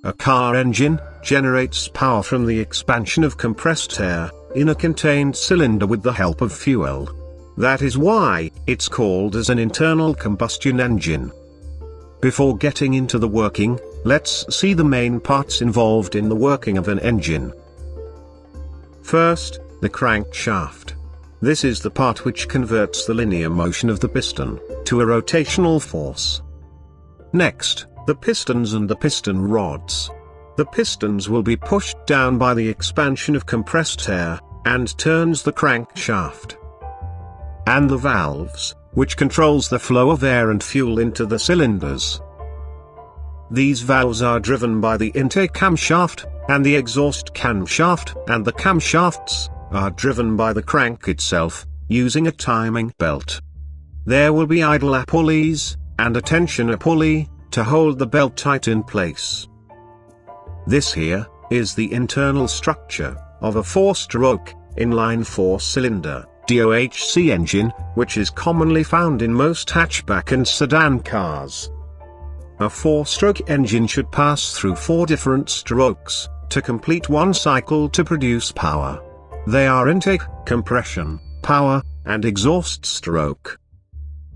A car engine generates power from the expansion of compressed air in a contained cylinder with the help of fuel. That is why it's called as an internal combustion engine. Before getting into the working, let's see the main parts involved in the working of an engine. First, the crankshaft. This is the part which converts the linear motion of the piston to a rotational force. Next, the pistons and the piston rods. The pistons will be pushed down by the expansion of compressed air, and turns the crankshaft. And the valves, which controls the flow of air and fuel into the cylinders. These valves are driven by the intake camshaft, and the exhaust camshaft, and the camshafts are driven by the crank itself, using a timing belt. There will be idler pulleys, and a tensioner pulley, to hold the belt tight in place. This here, is the internal structure of a 4-stroke, inline 4-cylinder, DOHC engine, which is commonly found in most hatchback and sedan cars. A 4-stroke engine should pass through 4 different strokes, to complete one cycle to produce power. They are intake, compression, power, and exhaust stroke.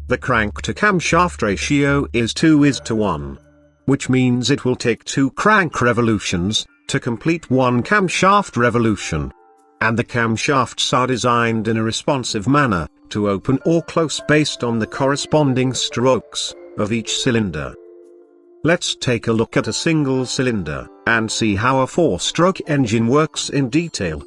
The crank to camshaft ratio is 2:1. Which means it will take 2 crank revolutions, to complete 1 camshaft revolution. And the camshafts are designed in a responsive manner, to open or close based on the corresponding strokes of each cylinder. Let's take a look at a single cylinder, and see how a 4-stroke engine works in detail.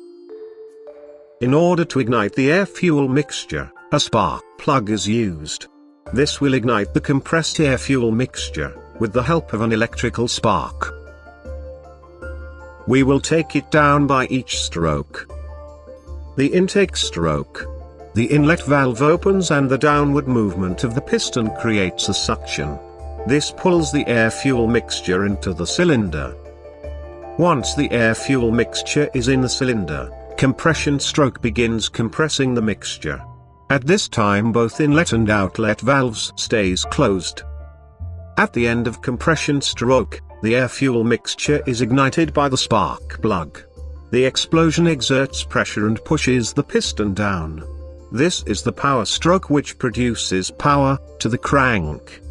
In order to ignite the air-fuel mixture, a spark plug is used. This will ignite the compressed air-fuel mixture, with the help of an electrical spark. We will take it down by each stroke. The intake stroke. The inlet valve opens and the downward movement of the piston creates a suction. This pulls the air-fuel mixture into the cylinder. Once the air-fuel mixture is in the cylinder, compression stroke begins compressing the mixture. At this time both inlet and outlet valves stays closed. At the end of compression stroke, the air-fuel mixture is ignited by the spark plug. The explosion exerts pressure and pushes the piston down. This is the power stroke which produces power to the crank.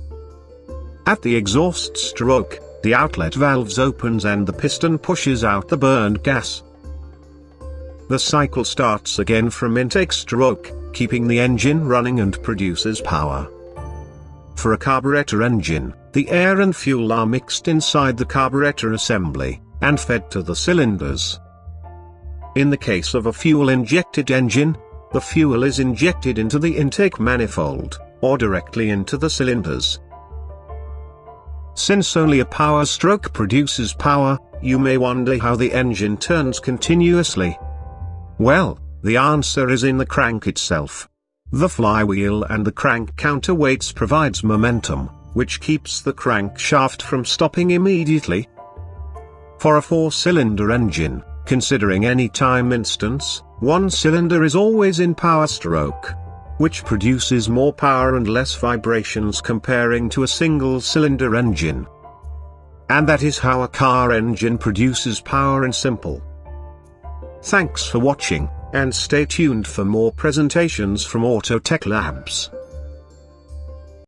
At the exhaust stroke, the outlet valves opens and the piston pushes out the burned gas. The cycle starts again from intake stroke, keeping the engine running and produces power. For a carburetor engine, the air and fuel are mixed inside the carburetor assembly, and fed to the cylinders. In the case of a fuel-injected engine, the fuel is injected into the intake manifold, or directly into the cylinders. Since only a power stroke produces power, you may wonder how the engine turns continuously. Well, the answer is in the crank itself. The flywheel and the crank counterweights provides momentum, which keeps the crankshaft from stopping immediately. For a 4-cylinder engine, considering any time instance, one cylinder is always in power stroke, which produces more power and less vibrations comparing to a single-cylinder engine. And that is how a car engine produces power in simple. Thanks for watching, and stay tuned for more presentations from Autotech Labs.